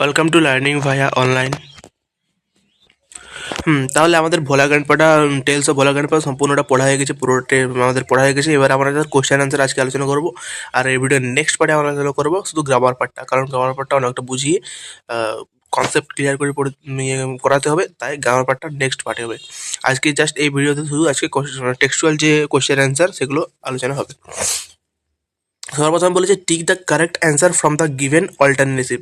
Welcome to learning via online. তাহলে আমাদের ভোলা গানপাটা tales of ভোলা গানপা সম্পূর্ণটা পড়া হয়ে গেছে, পুরোটা আমাদের পড়া হয়ে গেছে। এবার আমরা কোশ্চেন আনসার আজকে আলোচনা করবো। আর এই ভিডিওর নেক্সট পার্টে আমরা আলোচনা করবো শুধু গ্রামার পার্টটা, কারণ গ্রামার পার্টটা অনেকটা বুঝিয়ে কনসেপ্ট ক্লিয়ার করে করাতে হবে, তাই গ্রামার পার্টটা নেক্সট পার্টে হবে। আজকে জাস্ট এই ভিডিওতে শুধু আজকে টেক্সচুয়াল যে কোশ্চেন অ্যান্সার সেগুলো আলোচনা হবে। সর্বপ্রথম বলেছে tick the correct answer from the given alternative.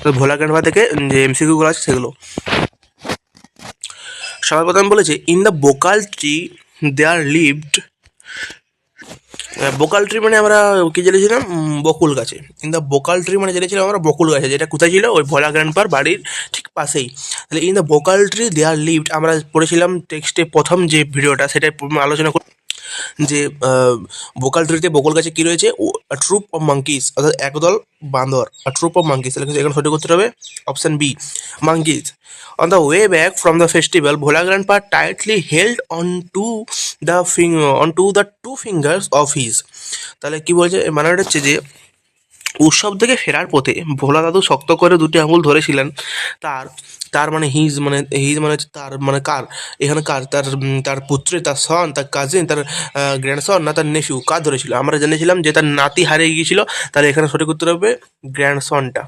তো ভোলা গানপা থেকে যে এমসিকিউগুলো আছে সেগুলো সর্বপ্রথম বলেছে in the bokul tree there lived. Bokul tree মানে আমরা কি জেনেছিলাম? বকুল গাছে। ইন দ্য বোকাল ট্রি মানে জেনেছিলাম আমরা বকুল গাছে, যেটা কোথায় ছিল? ওই ভোলা গ্র্যান্ডপার বাড়ির ঠিক পাশেই। তাহলে in the bokul tree there lived আমরা পড়েছিলাম টেক্সটে প্রথম যে ভিডিওটা, সেটা আলোচনা করি যে বোকাল ট্রিতে বকুল গাছে কি রয়েছে? ট্রুপ অফ মাঙ্কিস, অর্থাৎ একদল বান্দর। ট্রুপ অফ মাঙ্কিস, তাহলে এখানে সঠিক উত্তর হবে option B, monkeys. On the way back from the festival, Bhola Grandpa tightly held onto the two fingers of his. তাহলে কি বলছে? মানে হচ্ছে যে উৎসব থেকে ফেরার পথে ভোলা দাদু শক্ত করে দুটি আঙুল ধরেছিলেন। তার তার মানে হিজ মানে হচ্ছে তার মানে কার? এখানে কার? তার পুত্রে, তার সন, তার কাজিন, তার গ্র্যান্ডসন, না তার নেফিউ? কার ধরেছিল? আমরা জেনেছিলাম যে তার নাতি হারিয়ে গিয়েছিল। তাহলে এখানে সঠিক উত্তর হবে গ্র্যান্ডসনটা,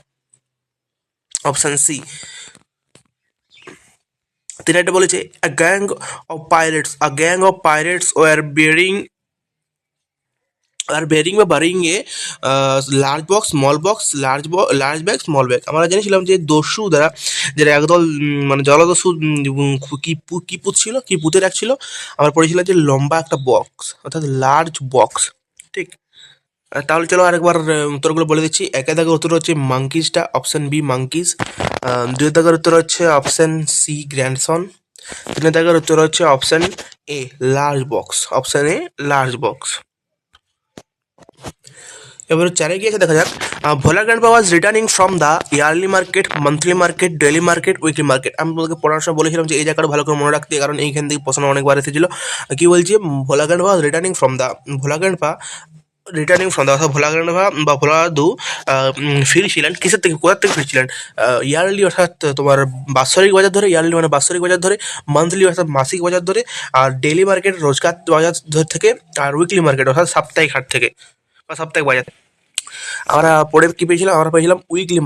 অপশন সি। তিনি একটা বলেছে a gang of pirates were bearing বা বারিং এ large box, small box, large bag, small bag. আমরা জেনেছিলাম যে দস্যু দ্বারা যারা একদল মানে জলদস্যু কি পুঁতছিল, কি পুঁতে রাখছিল? আমরা পড়েছিলাম যে লম্বা একটা বক্স, অর্থাৎ লার্জ বক্স। ঠিক। তাহলে চলো আরেকবার উত্তরগুলো বলে দিচ্ছি। একের দাগের উত্তর হচ্ছে মাঙ্কিজটা, অপশন বি মাঙ্কিজ। দুই দাগের উত্তর হচ্ছে অপশন সি গ্র্যান্ডসন। তিনের দাগের উত্তর হচ্ছে option A large box, option A large box. এবার চারে গিয়েছে দেখা যাক। Bhola grandpa was returning from the yearly market, monthly market, daily market, weekly market. আমি তোমাকে পড়ার সময় বলেছিলাম যে এই জায়গাটা ভালো করে মনে রাখতে, কারণ এইখান থেকে প্রশ্ন অনেকবার এসেছিল। কি বলছি? Bhola grandpa was returning from the, অর্থাৎ ভোলা গ্র্যান্ডপা বা ভোলা দাদু ফিরছিলেন কিসের থেকে, কোথার থেকে ফিরছিলেন? ইয়ারলি অর্থাৎ তোমার বাৎসরিক বাজার ধরে, ইয়ারলি মানে বাৎসরিক বাজার ধরে, মান্থলি অর্থাৎ মাসিক বাজার ধরে, আর ডেলি মার্কেট রোজকার বাজার থেকে, আর উইকলি মার্কেট অর্থাৎ সাপ্তাহিক হাট থেকে বা সাপ্তাহিক বাজার। আমরা পরে কি পেয়েছিলাম? আমরা পেয়েছিলাম উইকলি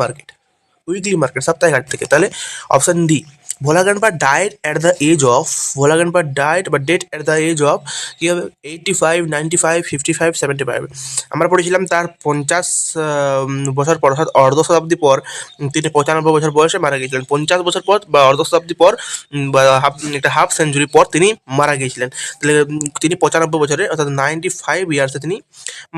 মার্কেট সাপ্তাহিক হাট থেকে। তাহলে option D, Bhola grandpa died at the age of, Bhola grandpa died বা died at the age of কী হবে? 85, 95, 55, 75। আমরা পড়েছিলাম তার 50 বছর পর, অর্থাৎ অর্ধ শতাব্দী পর তিনি 95 বছর বয়সে মারা গিয়েছিলেন। 50 বছর পর বা অর্ধ শতাব্দী পর বা একটা হাফ সেঞ্চুরি পর তিনি মারা গিয়েছিলেন। তাহলে তিনি 95 বছরে, অর্থাৎ 95 ইয়ার্সে তিনি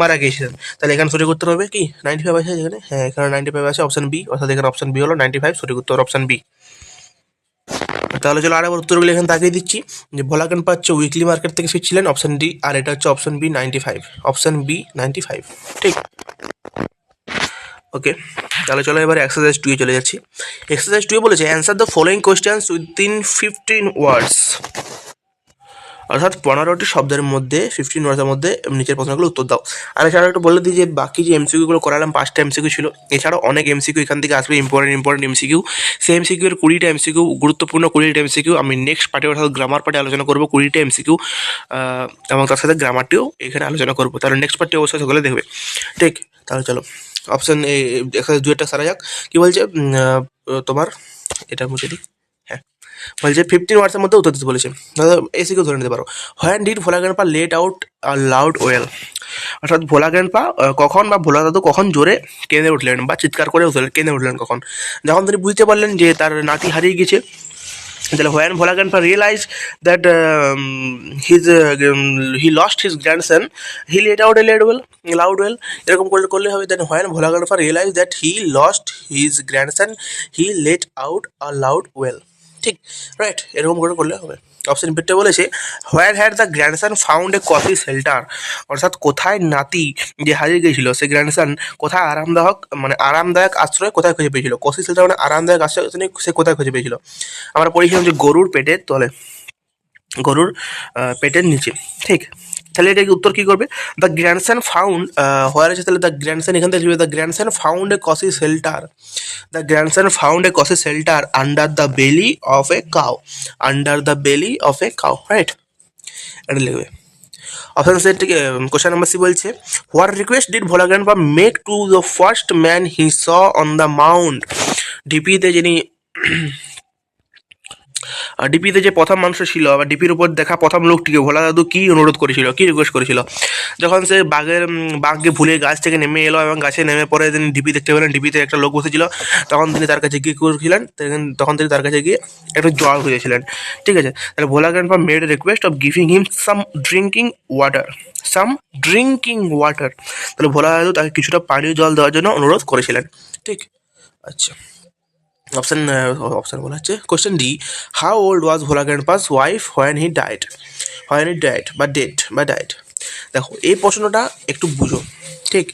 মারা গিয়েছিলেন। তাহলে এখানে সঠিক উত্তর হবে কি 95 আছে এখানে? হ্যাঁ, এখানে 95 আছে, অপশন বি। অর্থাৎ এখানে অপশন বি হলো 95, সঠিক উত্তর অপশন বি। তাহলে চলো আরেকবার উত্তরগুলো এখানে তাকিয়ে দিচ্ছি। যে ভোলা গ্র্যান্ডপা হচ্ছে উইকলি মার্কেট থেকে ফিরছিলেন, অপশন ডি। আর এটা হচ্ছে অপশন বি 95, অপশন বি 95। ঠিক। ওকে, তাহলে চলো এবার এক্সারসাইজ 2 এ চলে যাচ্ছি। এক্সারসাইজ 2 এ বলেছে answer the following questions within 15 ওয়ার্ডস, অর্থাৎ 15টি শব্দের মধ্যে, 15 ওয়ার্ডসের মধ্যে নিচের প্রশ্নগুলো উত্তর দাও। আর এছাড়াও একটু বলে দিই যে বাকি যে এমসিকিউগুলো করালাম 5টা এমসিকিউ ছিল, এছাড়াও অনেক এমসিকিউ এখান থেকে আসবে, ইম্পর্টেন্ট এমসিকিউ। সেই এমসিকিউ এর 20টা এমসিকিউ, গুরুত্বপূর্ণ 20টা এমসিকিউ আমি নেক্সট পার্টে অর্থাৎ গ্রামার পার্টে আলোচনা করবো। 20টা এমসিকিউ এবং তার সাথে গ্রামারটিও এখানে আলোচনা করবো। তাহলে নেক্সট পার্টে অবশ্যই সকলে দেখবে। ঠিক। তাহলে চলো অপশন এ এক্সারসাইজ 2 একটা সারা যাক। কি বলছে? তোমার এটা মুছে দিই। হ্যাঁ, বলছে 15 ওয়ার্ডসের মধ্যে উত্তর দিতে বলেছে। এসিকেও ধরে নিতে পারো। When did Bhola grandpa let out a loud wail, অর্থাৎ ভোলা গ্র্যান্ডপা কখন বা ভোলা দাদু কখন জোরে কেঁদে উঠলেন বা চিৎকার করে কেঁদে উঠলেন কখন? যখন তিনি বুঝতে পারলেন যে তার নাতি হারিয়ে গেছে। তাহলে when Bhola grandpa realise that he lost his grandson he let out a loud wail, এরকম করলে হবে। Then when Bhola grandpa realise that he lost his grandson he let out a loud wail. ঠিক, রাইট, এরকম করলে হবে। অপশন বিতে বলেছে where had the grandson found a cosy shelter, অর্থাৎ কোথায় নাতি যে হারিয়ে গিয়েছিল সে গ্র্যান্ডসন কোথায় আরামদায়ক আশ্রয় কোথায় খুঁজে পেয়েছিল? কসি শেল্টার মানে আরামদায়ক আশ্রয় সে কোথায় খুঁজে পেয়েছিল? আমরা পড়েছিলাম যে গরুর পেটের তলে, গরুর পেটের নিচে। ঠিক। তাহলে এটা উত্তর কী করবে? দ্য গ্র্যান্ডসন ফাউন্ড হওয়ার আছে, তাহলে দ্য গ্র্যান্ডসন এখান থেকে লিখবে the grandson found a cosy shelter, the grandson found a cosy shelter under the belly of a cow, under the belly of a cow, right? এটা লিখবে। অপশন সেট থেকে question number C বলছে, what request did Bhola grandpa make to the first man he saw on the mount? ডিপিতে যিনি ডিপিতে যে প্রথম মানুষ ছিল বা ডিপির উপর দেখা প্রথম লোকটিকে ভোলা দাদু কী অনুরোধ করেছিল, কী রিকোয়েস্ট করেছিল? যখন সে বাঘকে ভুলে গাছ থেকে নেমে এলো এবং গাছে নেমে পরে তিনি ডিপি দেখতে পেলেন, ডিপিতে একটা লোক বসেছিল, তখন তিনি তার কাছে গিয়ে করেছিলেন, তখন তিনি তার কাছে গিয়ে একটু জল খুঁজেছিলেন, ঠিক আছে? তাহলে Bhola grandpa made a request of giving him some drinking water, some drinking water, তাহলে ভোলা দাদু তাকে কিছুটা পানীয় জল দেওয়ার জন্য অনুরোধ করেছিলেন, ঠিক? আচ্ছা, অপশন বলা হচ্ছে question D, how old was Bhola grandpa's wife when he died, died. দেখো এই প্রশ্নটা একটু বুঝো, ঠিক?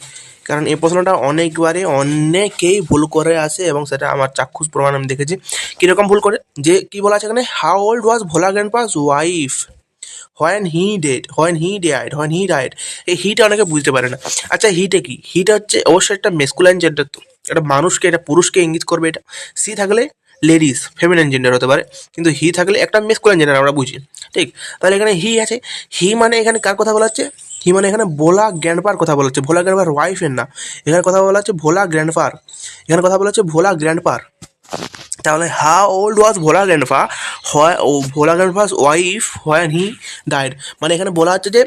কারণ এই প্রশ্নটা অনেকেই ভুল করে আসে এবং সেটা আমার চাক্ষুষ প্রমাণ আমি দেখেছি। কীরকম ভুল করে, যে কি বলা আছে এখানে, how old was Bhola grandpa's wife when he died, এই হিটা অনেকে বুঝতে পারে না। আচ্ছা, হিটা কি? হিটা হচ্ছে অবশ্যই একটা মেসকুলাইন জেন্ডার, তো এটা মানুষকে, এটা পুরুষকে ইঙ্গিত করবে। এটা সি থাকলে লেডিস ফেমিনাইন জেন্ডার হতে পারে, কিন্তু হি থাকলে একটা মেসকুলাইন জেন্ডার আমরা বুঝি, ঠিক? তাহলে এখানে হি আছে, হি মানে এখানে কার কথা বলা হচ্ছে? হি মানে এখানে ভোলা গ্র্যান্ডপার কথা বলা হচ্ছে, ভোলা গ্র্যান্ডপার ওয়াইফের না, এখানে কথা বলা হচ্ছে ভোলা গ্র্যান্ডপার, এখানে কথা বলা হচ্ছে ভোলা গ্র্যান্ডপার। তাহলে how old was Bhola grandpa, Bhola grandpa's wife when he died, মানে এখানে বলা হচ্ছে যে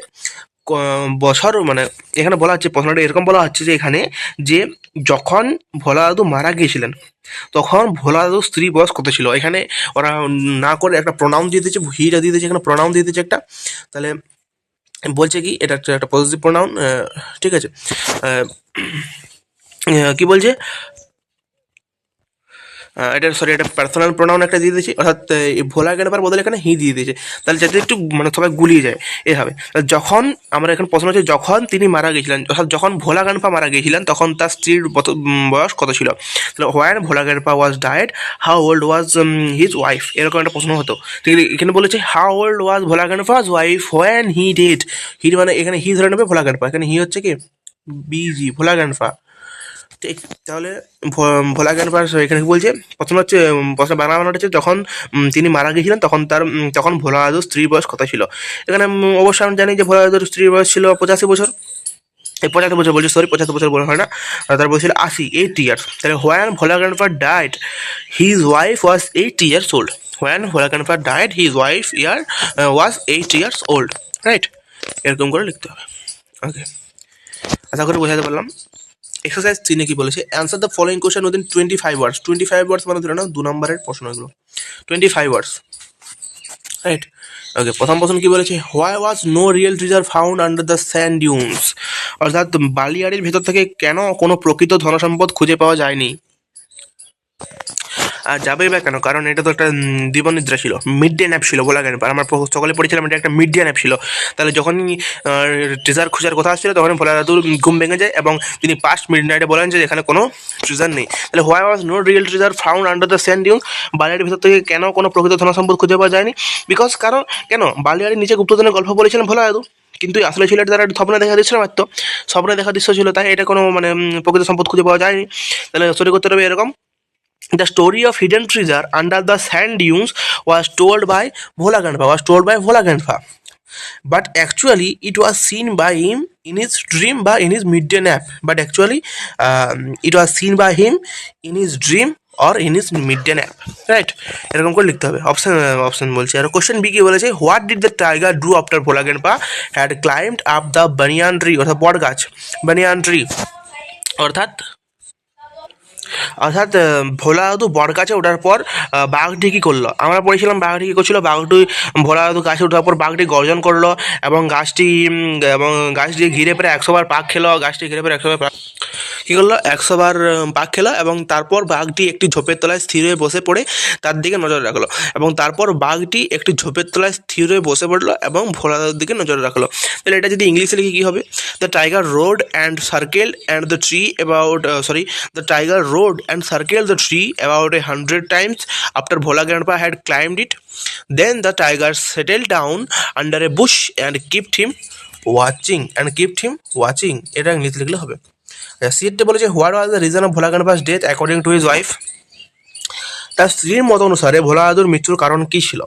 বছর, মানে এখানে বলা হচ্ছে, প্রশ্নটা এরকম বলা হচ্ছে যে এখানে যে যখন ভোলা দাদু মারা গিয়েছিলেন তখন ভোলা দাদুর স্ত্রী বয়স কত ছিল? এখানে ওরা না করে একটা প্রোনাউন দিয়ে দিয়েছে, হিটা দিয়ে দিয়েছে, এখানে প্রোনাউন দিয়ে দিয়েছে একটা, তাহলে বলছে কি এটা একটা পজিটিভ প্রোনাউন, ঠিক আছে? কি বলছে, এটা পার্সোনাল প্রোনাউন একটা দিয়ে দিয়েছি, অর্থাৎ ভোলা গ্র্যান্ডপার বদলে এখানে হি দিয়ে দিয়েছে, তাহলে যাতে একটু মানে সবাই গুলিয়ে যায় এভাবে। যখন আমরা এখানে প্রশ্ন হচ্ছে যখন তিনি মারা গেছিলেন, অর্থাৎ যখন ভোলা গ্র্যান্ডপা মারা গিয়েছিলেন তখন তার স্ত্রীর বয়স কত ছিল? তাহলে when Bhola grandpa was died how old was his wife, এরকম একটা প্রশ্ন হতো। ঠিক আছে, এখানে বলেছে how old was Bhola grandpa's wife when he dead, he মানে এখানে হি ধরে নেবে ভোলা গ্র্যান্ডপা, এখানে হি হচ্ছে কি বিজি, ভোলা গ্র্যান্ডপা, ঠিক? তাহলে ভোলা গ্র্যান্ডপা এখানে কি বলছে, প্রথম হচ্ছে প্রশ্ন বাংলা বানানটা হচ্ছে যখন তিনি মারা গিয়েছিলেন তখন ভোলা দাদুর স্ত্রীর বয়স কত ছিল? এখানে অবশ্যই আমি জানি যে ভোলা দাদুর স্ত্রীর বয়স ছিল 85 বছর, 75 বছর বলছি, 75 বছর বলা হয় না, তার বলছিল 80 ইয়ার্স। তাহলে when Bhola grandpa died his wife was 80 years old, when Bhola grandpa died his wife was 80 years old, right? এরকম করে লিখতে হবে। ওকে, আশা করি বোঝাতে পারলাম। এক্সারসাইজ 3 কি বলেছে, answer the following question within 25 ওয়ার্ডস। 25 ওয়ার্ডস মানে ধরে নাও 2 নম্বরের প্রশ্ন এগুলো, 25 ওয়ার্ডস, রাইট? ওকে, প্রথম প্রশ্ন কি বলেছে, why was no real treasure found under the sand dunes, অর্থাৎ বালিয়াড়ির ভেতর থেকে কেন কোনো প্রকৃত ধনসম্পদ খুঁজে পাওয়া যায়নি? আর যাবেই বা কেন, কারণ এটা তো একটা দিবনিদ্রা ছিল, মিড ডে ন্যাপ ছিল বলা গেল, আমরা সকালে পড়েছিলাম এটা একটা মিড ডে ন্যাপ ছিল। তাহলে যখনই ট্রেজার খোঁজার কথা আসছিল তখন ভোলা দাদুর ঘুম ভেঙে যায় এবং তিনি পাস্ট মিড নাইটে বলেন যে এখানে কোনো ট্রেজার নেই। তাহলে why was no real treasure found under the sand dune, বালিয়াড়ির ভিতর থেকে কেন কোনো প্রকৃত ধনসম্পদ খুঁজে পাওয়া যায়নি? বিকজ কারণ কেন, বালিয়াড়ির নিচে গুপ্তধনের গল্প বলেছিলেন ভোলা দাদু, কিন্তু আসলে ছিল এটা তারা স্বপ্নে দেখা দিচ্ছিল মাত্র, স্বপ্নে দেখা দৃশ্য ছিল, তাই এটা কোনো মানে প্রকৃত সম্পদ খুঁজে পাওয়া যায়নি। তাহলে সরি করতে হবে এরকম, the story of hidden treasure under the sand dunes was told by Bhola Grandpa, but actually it was seen by him in his dream বা in his midday nap, but actually it was seen by him in his dream or in his midday nap, right? এরকম করে লিখতে হবে। Option বলছে, আর question B কি বলেছে, what did the tiger do after Bhola grandpa had climbed up the banyan tree, অর্থাৎ বট গাছ, banyan tree, অর্থাৎ ভোলা দাদু বট গাছে ওঠার পর বাঘটি কী করলো? আমরা পড়েছিলাম বাঘটি কী করছিল, বাঘটি ভোলা দাদু গাছে ওঠার পর বাঘটি গর্জন করলো এবং গাছটি ঘিরে প্রায় 100 বার পাক খেলো, গাছটি ঘিরে প্রায় 100 বার কী করলো, 100 বার পাক খেলো এবং তারপর বাঘটি একটি ঝোপের তলায় স্থির হয়ে বসে পড়ে তার দিকে নজর রাখলো, এবং তারপর বাঘটি একটি ঝোপের তলায় স্থির হয়ে বসে পড়লো এবং ভোলা দাদুর দিকে নজর রাখলো। তাহলে এটা যদি ইংলিশে লিখে কী হবে, the tiger rode and circled and the tree about the tiger rode and circled the tree about 100 times after Bhola Grandpa had climbed it. Then the tiger settled down under a bush and kept him watching and kept him watching, এটা English লিখলে হবে। সিএডে বলেছে what was the reason of Bhola grandpa's death according to his wife. তার স্ত্রীর মত অনুসারে ভোলা দাদুর মৃত্যুর কারণ কী ছিল?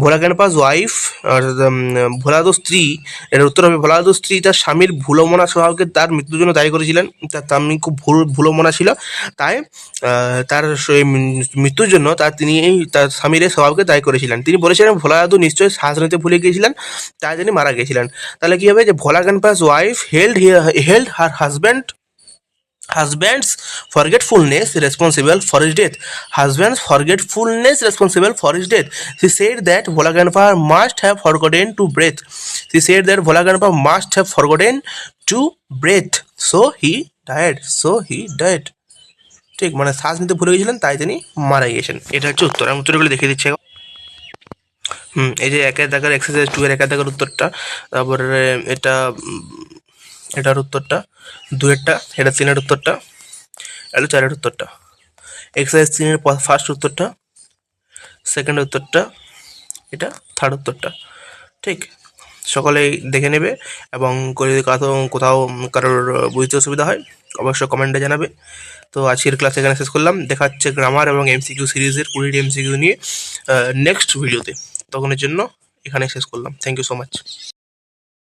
ভোলা কানপাস ওয়াইফ, ভোলা দাদুর স্ত্রী, এর উত্তর হবে ভোলা দাদুর স্ত্রী তার স্বামীর ভুলোমনা স্বভাবকে তার মৃত্যুর জন্য দায়ী করেছিলেন। তার স্বামী খুব ভুলোমনা ছিল, তাই তার সেই মৃত্যুর জন্য তার স্বামীর এই স্বভাবকে দায়ী করেছিলেন। তিনি বলেছিলেন ভোলা দাদু নিশ্চয়ই শ্বাস নিতে ভুলে গিয়েছিলেন, তাই তিনি মারা গিয়েছিলেন। তাহলে কী হবে যে ভোলা কানপাস wife held her husband's forgetfulness responsible for his death. Husband's forgetfulness responsible for his death. She said that Bhola Grandpa must have forgotten to breathe. She said that Bhola Grandpa must have forgotten to breathe. So he died. So he died. ঠিক, মানে শ্বাস নিতে ভুলে গেছিলেন, তাই তিনি মারা গিয়েছেন। এটা হচ্ছে উত্তর। আমি উত্তরগুলো দেখিয়ে দিচ্ছি। এই যে একের দাগের এক্সারসাইজ 2 এর একের দাগের উত্তরটা, তারপরে এটার উত্তরটা 2-এরটা, এটা 3-এর উত্তরটা, এটা 4-এর উত্তরটা। এক্সারসাইজ 3-এর ফার্স্ট উত্তরটা, সেকেন্ড উত্তরটা, এটা থার্ড উত্তরটা। ঠিক, সকলেই দেখে নেবে এবং যদি কোথাও কারোর বুঝতে অসুবিধা হয় অবশ্যই কমেন্টে জানাবে। তো আজকের ক্লাস এখানে শেষ করলাম। দেখা হচ্ছে গ্রামার এবং এমসিকিউ সিরিজের 20টি এমসিকিউ নিয়ে নেক্সট ভিডিওতে। তখনের জন্য এখানে শেষ করলাম। Thank you so much.